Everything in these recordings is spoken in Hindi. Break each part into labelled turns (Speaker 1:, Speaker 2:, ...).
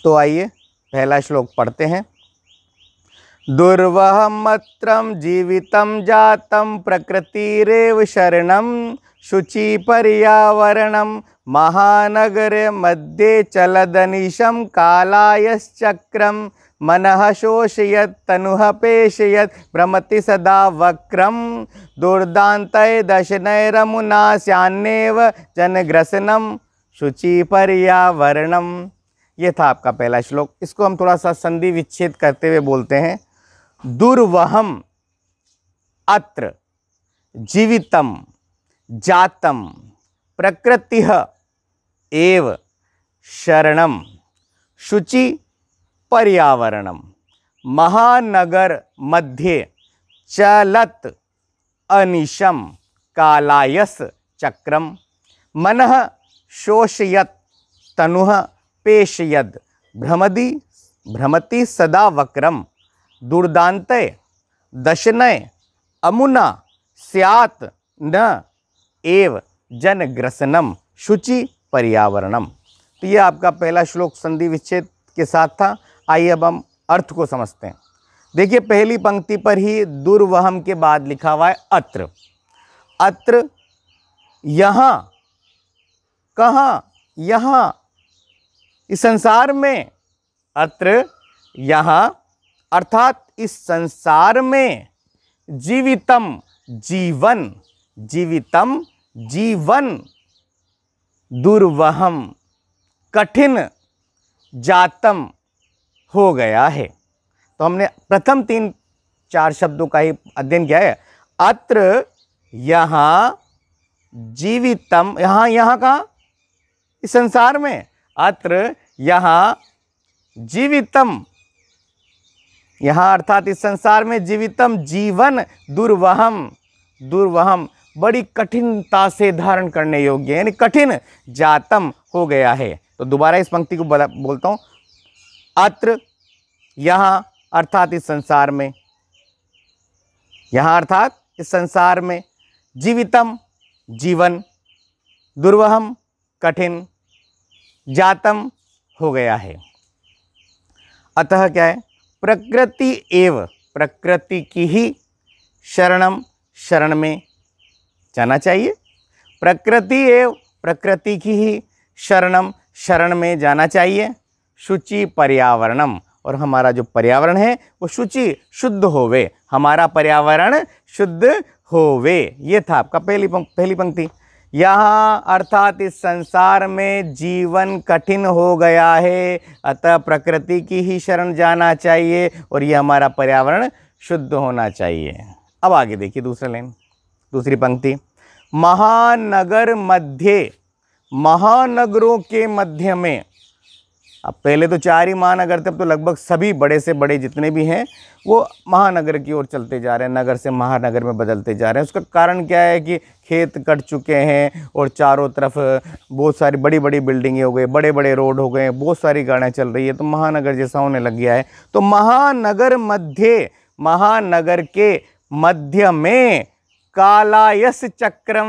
Speaker 1: तो आइए पहला श्लोक पढ़ते हैं। दुर्वहमत्रं जीवितं जातं प्रकृतिरेव शरणं शुचि पर्यावरणं महानगरे मध्ये चलदनिशं कालायश्चक्रं मनः शोषयत् तनुः पेशयत् भ्रमति सदा वक्रं दुर्दान्तये दशनैरमुना स्यान्नेव जनग्रसनं शुचि पर्यावरणम। ये था आपका पहला श्लोक। इसको हम थोड़ा सा संधि विच्छेद करते हुए बोलते हैं। दुर्वहम अत्र जीवितम जातम प्रकृतिः एव शरणम शुचि पर्यावरणम महानगर मध्ये चलत अनिशम कालायस चक्रम मनः शोषयत तनुः पेशयद भ्रमति सदा वक्रम दुर्दान्तये दशनय अमुना स्यात् न एव जनग्रसनम शुचि पर्यावरणम। तो ये आपका पहला श्लोक संधि विच्छेद के साथ था। आइए अब हम अर्थ को समझते हैं। देखिए पहली पंक्ति पर ही दुर्वहम के बाद लिखा हुआ है अत्र। अत्र यहाँ, कहाँ? यहाँ, इस संसार में। अत्र यहाँ अर्थात इस संसार में जीवितम जीवन, जीवितम जीवन, दुर्वहम कठिन, जातम हो गया है। तो हमने प्रथम 3-4 शब्दों का ही अध्ययन किया है। अत्र यहाँ जीवितम, यहाँ, यहाँ कहाँ? इस संसार में। अत्र यहाँ जीवितम, यहाँ अर्थात इस संसार में जीवितम जीवन, दुर्वहम, दुर्वहम बड़ी कठिनता से धारण करने योग्य, यानी कठिन, जातम हो गया है। तो दोबारा इस पंक्ति को बोलता हूँ। अत्र यहाँ अर्थात इस संसार में, यहाँ अर्थात इस संसार में, जीवितम जीवन, दुर्वहम कठिन, जातम हो गया है। अतः क्या है? प्रकृति एव, प्रकृति की ही शरणम, शरण में जाना चाहिए। प्रकृति एव, प्रकृति की ही शरणम, शरण में जाना चाहिए। शुचि पर्यावरणम, और हमारा जो पर्यावरण है वो शुचि, शुद्ध होवे, हमारा पर्यावरण शुद्ध होवे। ये था आपका पहली पंक्ति। यहाँ अर्थात इस संसार में जीवन कठिन हो गया है, अतः प्रकृति की ही शरण जाना चाहिए और ये हमारा पर्यावरण शुद्ध होना चाहिए। अब आगे देखिए दूसरा लाइन, दूसरी पंक्ति। महानगर मध्य, महानगरों के मध्य में। अब पहले तो 4 ही महानगर थे, अब तो लगभग सभी बड़े से बड़े जितने भी हैं वो महानगर की ओर चलते जा रहे हैं, नगर से महानगर में बदलते जा रहे हैं। उसका कारण क्या है कि खेत कट चुके हैं और चारों तरफ बहुत सारी बड़ी बड़ी बिल्डिंगें हो गई, बड़े बड़े रोड हो गए, बहुत सारी गाड़ियाँ चल रही है, तो महानगर जैसा होने लग गया है। तो महानगर मध्य, महानगर के मध्य में कालायस चक्रम,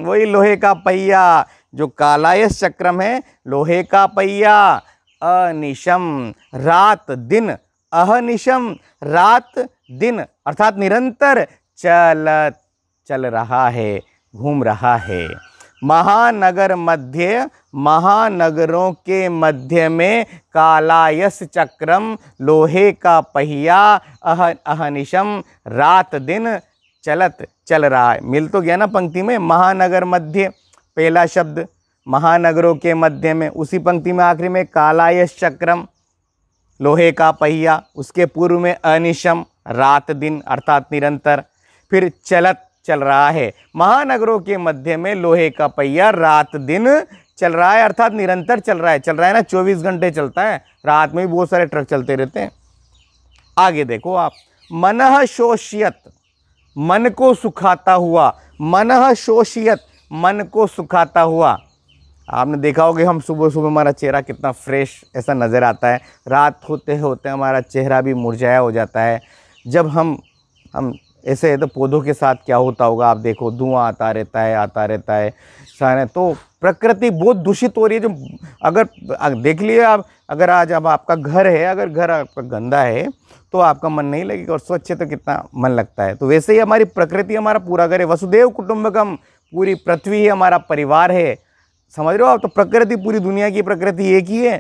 Speaker 1: वही लोहे का पहिया, जो कालायस चक्रम है, लोहे का पहिया, अनिशम रात दिन, अहनिशम रात दिन अर्थात निरंतर चल रहा है, घूम रहा है। महानगर मध्य, महानगरों के मध्य में कालायस चक्रम, लोहे का पहिया, अहनिशम रात दिन चल रहा है। मिल तो गया ना पंक्ति में, महानगर मध्य पहला शब्द, महानगरों के मध्य में, उसी पंक्ति में आखिरी में कालायस चक्रम, लोहे का पहिया, उसके पूर्व में अनिशम रात दिन अर्थात निरंतर, फिर चल रहा है। महानगरों के मध्य में लोहे का पहिया रात दिन चल रहा है अर्थात निरंतर चल रहा है ना, 24 घंटे चलता है, रात में भी बहुत सारे ट्रक चलते रहते हैं। आगे देखो आप, मनः शोषयत, मन को सुखाता हुआ, मनः शोषयत, मन को सुखाता हुआ। आपने देखा होगा हम सुबह सुबह हमारा चेहरा कितना फ्रेश ऐसा नज़र आता है, रात होते होते हमारा चेहरा भी मुरझाया हो जाता है। जब हम ऐसे तो पौधों के साथ क्या होता होगा आप देखो, धुआं आता रहता है सारे, तो प्रकृति बहुत दूषित हो रही है। जो अगर देख लिए आप, अगर आज अब आपका घर है, अगर घर आपका गंदा है तो आपका मन नहीं लगेगा, और स्वच्छ है तो कितना मन लगता है। तो वैसे ही हमारी प्रकृति हमारा पूरा घर है। वसुदेव कुटुंबकम, पूरी पृथ्वी ही हमारा परिवार है, समझ रहे हो आप। तो प्रकृति, पूरी दुनिया की प्रकृति एक ही है,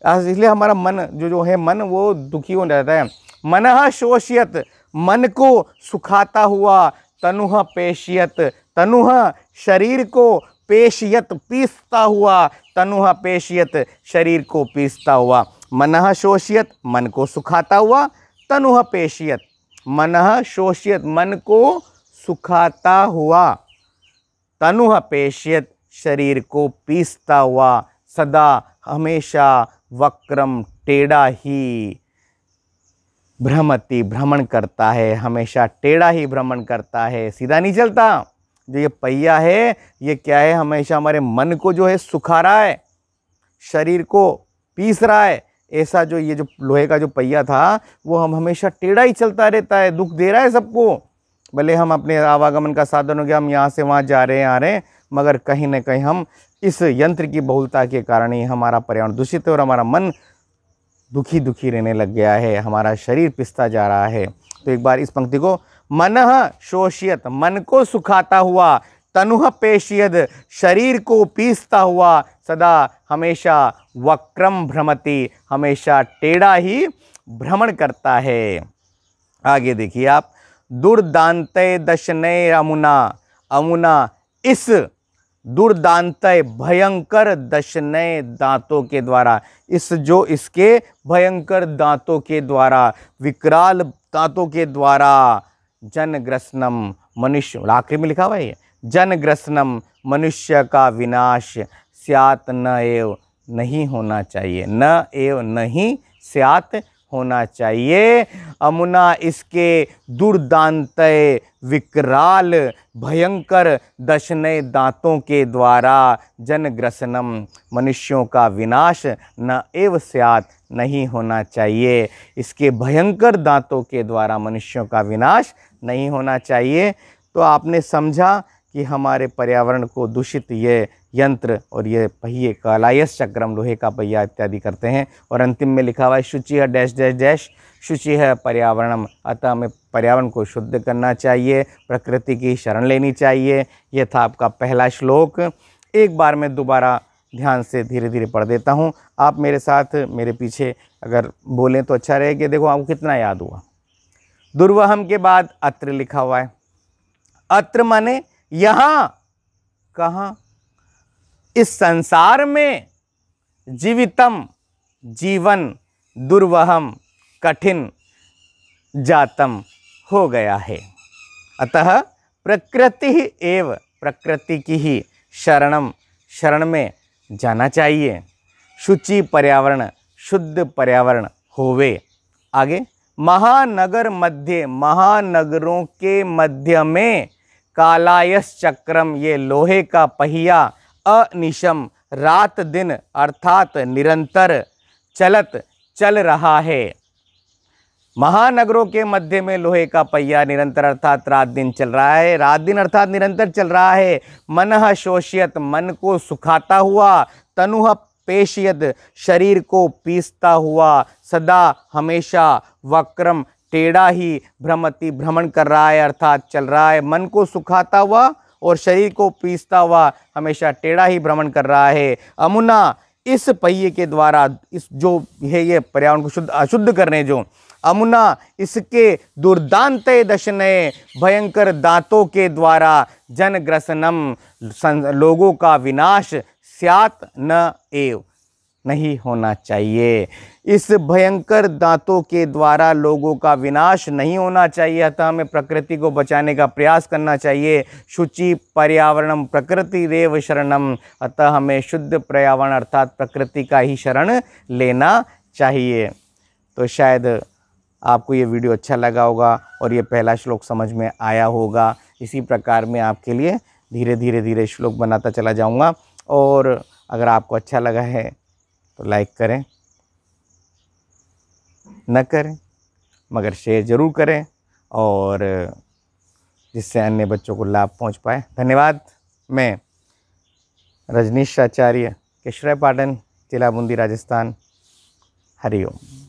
Speaker 1: इसलिए हमारा मन जो है मन वो दुखी हो जाता है। मनः शोष्यत, मन को सुखाता हुआ, तनुः पेशयत, तनुः शरीर को, पेशयत पीसता हुआ, तनुः पेशयत शरीर को पीसता हुआ। मनः शोष्यत, मन को सुखाता हुआ, तनुः पेशयत, मनः शोष्यत, मन को सुखाता हुआ, तनुः पेशयत शरीर को पीसता हुआ, सदा हमेशा वक्रम टेढ़ा ही भ्रमति, भ्रमण करता है, हमेशा टेढ़ा ही भ्रमण करता है, सीधा नहीं चलता। जो ये पहिया है ये क्या है, हमेशा हमारे मन को जो है सुखा रहा है, शरीर को पीस रहा है। ऐसा जो ये जो लोहे का जो पहिया था वो हम हमेशा टेढ़ा ही चलता रहता है, दुख दे रहा है सबको। भले हम अपने आवागमन का साधन हो गया, हम यहाँ से वहाँ जा रहे हैं आ रहे हैं, मगर कहीं ना कहीं हम इस यंत्र की बहुलता के कारण ही हमारा पर्यावरण दूषित है और हमारा मन दुखी दुखी रहने लग गया है, हमारा शरीर पिसता जा रहा है। तो एक बार इस पंक्ति को, मनः शोष्यत, मन को सुखाता हुआ, तनुः पेशयद, शरीर को पीसता हुआ, सदा हमेशा वक्रम भ्रमति, हमेशा टेढ़ा ही भ्रमण करता है। आगे देखिए आप, दुर्दांतय दशनय अमुना, अमुना इस दुर्दांतय भयंकर दशनय दांतों के द्वारा, इस जो इसके भयंकर दांतों के द्वारा, विकराल दांतों के द्वारा, जनग्रसनम मनुष्य, आखिरी में लिखा हुआ है जनग्रसनम, मनुष्य का विनाश, स्यात् न एव, नहीं होना चाहिए, न एव नहीं स्यात् होना चाहिए। अमुना इसके दुर्दांतय विकराल भयंकर दशनय दांतों के द्वारा, जनग्रसनम मनुष्यों का विनाश, न एव स्यात् नहीं होना चाहिए। इसके भयंकर दांतों के द्वारा मनुष्यों का विनाश नहीं होना चाहिए। तो आपने समझा कि हमारे पर्यावरण को दूषित ये यंत्र और ये पहिए कालायस चक्रम, लोहे का पहिया इत्यादि करते हैं। और अंतिम में लिखा हुआ है शुचि है डैश डैश डैश, शुचि है पर्यावरणम, अतः हमें पर्यावरण को शुद्ध करना चाहिए, प्रकृति की शरण लेनी चाहिए। ये था आपका पहला श्लोक। एक बार मैं दोबारा ध्यान से धीरे धीरे पढ़ देता हूँ, आप मेरे साथ मेरे पीछे अगर बोलें तो अच्छा रहेगा। देखो आपको कितना याद हुआ। दुर्वहम के बाद अत्र लिखा हुआ है, अत्र माने यहाँ, कहाँ, इस संसार में, जीवितम जीवन, दुर्वहम कठिन, जातम हो गया है। अतः प्रकृति ही एव, प्रकृति की ही शरणम, शरण में जाना चाहिए। शुचि पर्यावरण, शुद्ध पर्यावरण होवे। आगे, महानगर मध्य, महानगरों के मध्य में, कालायस चक्रम ये लोहे का पहिया, अनिशम रात दिन अर्थात निरंतर, चलत चल रहा है। महानगरों के मध्य में लोहे का पहिया निरंतर अर्थात रात दिन चल रहा है, रात दिन अर्थात निरंतर चल रहा है। मनः शोष्यत, मन को सुखाता हुआ, तनुः पेशयत, शरीर को पीसता हुआ, सदा हमेशा वक्रम टेढ़ा ही, भ्रमति भ्रमण कर रहा है अर्थात चल रहा है। मन को सुखाता हुआ और शरीर को पीसता हुआ हमेशा टेढ़ा ही भ्रमण कर रहा है। अमुना इस पहिए के द्वारा, इस जो है ये पर्यावरण को शुद्ध अशुद्ध करने, जो अमुना इसके दुर्दांतय दशनय भयंकर दांतों के द्वारा, जनग्रसनम लोगों का विनाश, स्यात् न एव नहीं होना चाहिए। इस भयंकर दांतों के द्वारा लोगों का विनाश नहीं होना चाहिए। अतः हमें प्रकृति को बचाने का प्रयास करना चाहिए। शुचि पर्यावरणम प्रकृति रेव शरणम, अतः हमें शुद्ध पर्यावरण अर्थात प्रकृति का ही शरण लेना चाहिए। तो शायद आपको ये वीडियो अच्छा लगा होगा और ये पहला श्लोक समझ में आया होगा। इसी प्रकार मैं आपके लिए धीरे धीरे श्लोक बनाता चला जाऊँगा। और अगर आपको अच्छा लगा है तो लाइक करें, न करें मगर शेयर ज़रूर करें, और जिससे अन्य बच्चों को लाभ पहुंच पाए। धन्यवाद। मैं रजनीश आचार्य, केशवराय पाटन, जिला बूंदी, राजस्थान। हरिओम।